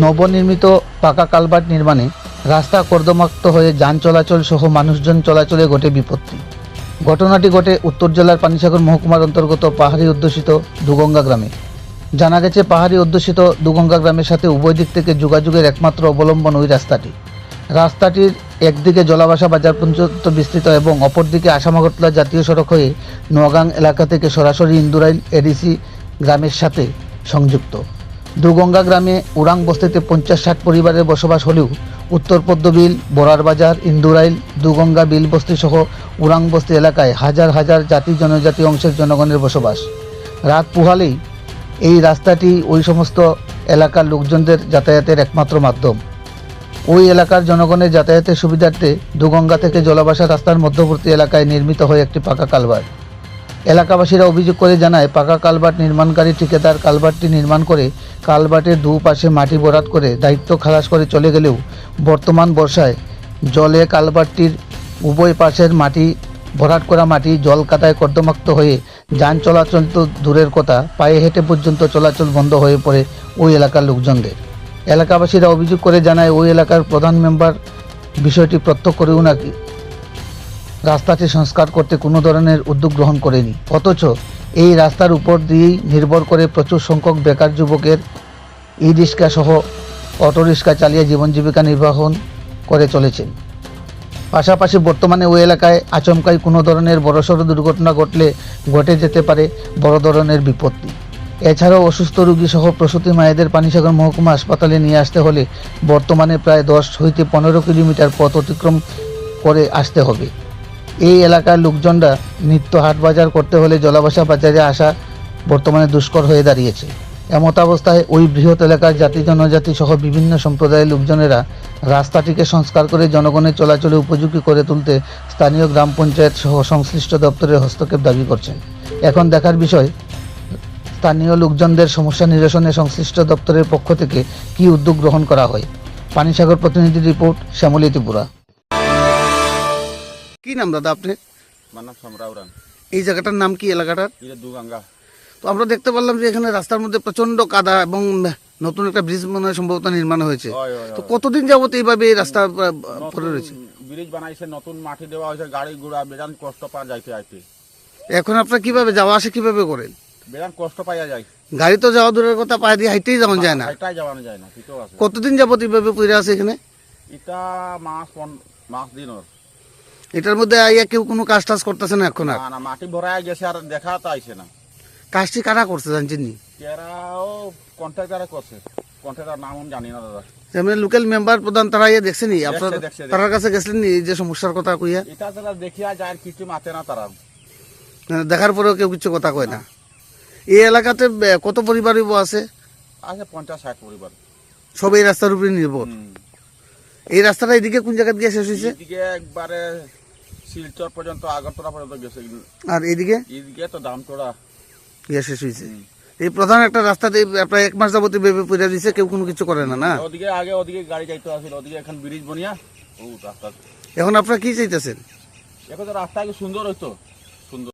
নবনির্মিত পাকা কালভার্ট নির্মাণে রাস্তা কর্দমাক্ত হয়ে যান চলাচল সহ মানুষজন চলাচলে ঘটে বিপত্তি। ঘটনাটি ঘটে উত্তর জেলার পানিসাগর মহকুমার অন্তর্গত পাহাড়ি অধ্যুষিত দুগঙ্গা গ্রামে। জানা গেছে, পাহাড়ি অধ্যুষিত দুগঙ্গা গ্রামের সাথে উভয় দিক থেকে যোগাযোগের একমাত্র অবলম্বন ওই রাস্তাটির একদিকে জলাবাসা বাজার পর্যন্ত বিস্তৃত এবং অপরদিকে আসামাগতলা জাতীয় সড়ক হয়ে নোয়াগাং এলাকা থেকে সরাসরি ইন্দুরাইল এডিসি গ্রামের সাথে সংযুক্ত। দুগঙ্গা গ্রামে উড়াং বস্তিতে 50-60 পরিবারের বসবাস হলেও উত্তর পদ্মবিল, বরার বাজার, ইন্দুরাইল, দুগঙ্গা বিল বস্তি সহ উড়াং বস্তি এলাকায় হাজার হাজার জাতি জনজাতি অংশের জনগণের বসবাস। রাত পুহালেই এই রাস্তাটি ওই সমস্ত এলাকার লোকজনদের যাতায়াতের একমাত্র মাধ্যম। ওই এলাকার জনগণের যাতায়াতের সুবিধার্থে দুগঙ্গা থেকে জলাবাসা রাস্তার মধ্যবর্তী এলাকায় নির্মিত হয় একটি পাকা কালভার্ট। এলাকাবাসীরা অভিযোগ করে জানায়, পাকা কালভার্ট নির্মাণকারী ঠিকাদার কালভার্টটি নির্মাণ করে কালভার্টের দুপাশে মাটি ভরাট করে দায়িত্ব খালাস করে চলে গেলেও বর্তমান বর্ষায় জলে কালভার্টটির উভয় পাশের মাটি ভরাট করা মাটি জল কাদায় কর্দমাক্ত হয়ে যান চলাচল তো দূরের কথা, পায়ে হেঁটে পর্যন্ত চলাচল বন্ধ হয়ে পড়ে ওই এলাকার লোকজনদের। এলাকাবাসীরা অভিযোগ করে জানায়, ওই এলাকার প্রধান মেম্বার বিষয়টি প্রত্যক্ষ করেও নাকি রাস্তাটি সংস্কার করতে কোনো ধরনের উদ্যোগ গ্রহণ করেনি। অথচ এই রাস্তার উপর দিয়েই নির্ভর করে প্রচুর সংখ্যক বেকার যুবকের ই রিক্সা সহ অটোরিক্সা চালিয়ে জীবন জীবিকা নির্বাহন করে চলেছেন। পাশাপাশি বর্তমানে ওই এলাকায় আচমকাই কোনো ধরনের বড়সড় দুর্ঘটনা ঘটলে ঘটে যেতে পারে বড় ধরনের বিপত্তি। এছাড়াও অসুস্থ রোগী সহ প্রসূতি মায়েদের পানিসাগর মহকুমা হাসপাতালে নিয়ে আসতে হলে বর্তমানে প্রায় 10 হইতে 15 কিলোমিটার পথ অতিক্রম করে আসতে হবে। এই এলাকার লোকজনরা নিত্য হাট বাজার করতে হলে জলাবাসা বাজারে আসা বর্তমানে দুষ্কর হয়ে দাঁড়িয়েছে। এমতাবস্থায় ওই বৃহৎ এলাকার জাতি জনজাতি সহ বিভিন্ন সম্প্রদায়ের লোকজনেরা রাস্তাটিকে সংস্কার করে জনগণের চলাচলে উপযোগী করে তুলতে স্থানীয় গ্রাম পঞ্চায়েত সহ সংশ্লিষ্ট দপ্তরের হস্তক্ষেপ দাবি করছেন। এখন দেখার বিষয়, স্থানীয় লোকজনদের সমস্যা নিরসনে সংশ্লিষ্ট দপ্তরের পক্ষ থেকে কী উদ্যোগ গ্রহণ করা হয়। পানিসাগর প্রতিনিধি রিপোর্ট, শ্যামলী ত্রিপুরা। কি নাম দাদা আপনি? এই জায়গাটার নাম কি? এলাকাটার দুগঙ্গা। তো আমরা দেখতে পারলাম যে এখানে রাস্তার মধ্যে প্রচন্ড কাদা এবং নতুন একটা ব্রিজ মনে হয় সম্ভবত নির্মাণ হয়েছে। তো কতদিন যাবত এইভাবে এই রাস্তা পড়ে রয়েছে? ব্রিজ বানাইছে, নতুন মাটি দেওয়া হয়েছে, গাড়ি ঘোড়া বেজান কষ্ট পাওয়া যাইতে আইতে। এখন আপনারা কিভাবে যাওয়া আসা কিভাবে করেন? বেজান কষ্ট পাওয়া যায়। গাড়ি তো যাওয়া দূরের কথা, পায়ে দিয়ে হাইটেই যাওয়া যায় না। হাইটাই যাওয়ানো যায় না। ঠিকও আছে। কতদিন যাবত এইভাবে পড়ে আছে এখানে? এটা মাস দিনের। এটার মধ্যে আইয়া কেউ কোনো কাজ টাজ করতেছে না এখন? না, মাটি ভরায় গেছে আর দেখা তো আইছে না। কাজটি কারা করছে জানছেন নি? কেরাও কন্ট্রাক্টর করছে, কন্ট্রাক্টর নাম আমি জানি না দাদা। যেমন লোকাল মেম্বার প্রধান তারা ইয়ে দেখছেন নি? আপনার দেখছে। তার কাছে গেছিলেন নি এই যে সমস্যার কথা কইয়া? এটা তারা দেখিয়া যায়, কিছু মাতে না তারা। দেখার পরেও কেউ কিছু কথা কয় না। এই এলাকাতে কত পরিবার আছে? আছে 50-60 পরিবার। সব এই রাস্তার উপরে নির্ভর। এই রাস্তাটা এদিকে কোন জায়গা দিয়ে শেষ হয়েছে? এদিকে একবারে শিলচর পর্যন্ত, আগরতলা পর্যন্ত গেছে। আর এদিকে তো দামটোড়া ইয়ে শেষ হয়েছে। এই প্রধান একটা রাস্তাতে প্রায় 1 মাস যাবত ভেবে পড়ে দিয়েছে, কেউ কোনো কিছু করে না। না, ওদিকে গাড়ি যাইতে আসলে, ওদিকে এখন ব্রিজ বনিয়া ও রাস্তা। এখন আপনারা কি চাইতেছেন? এখন তো রাস্তা আগে সুন্দর হইতো।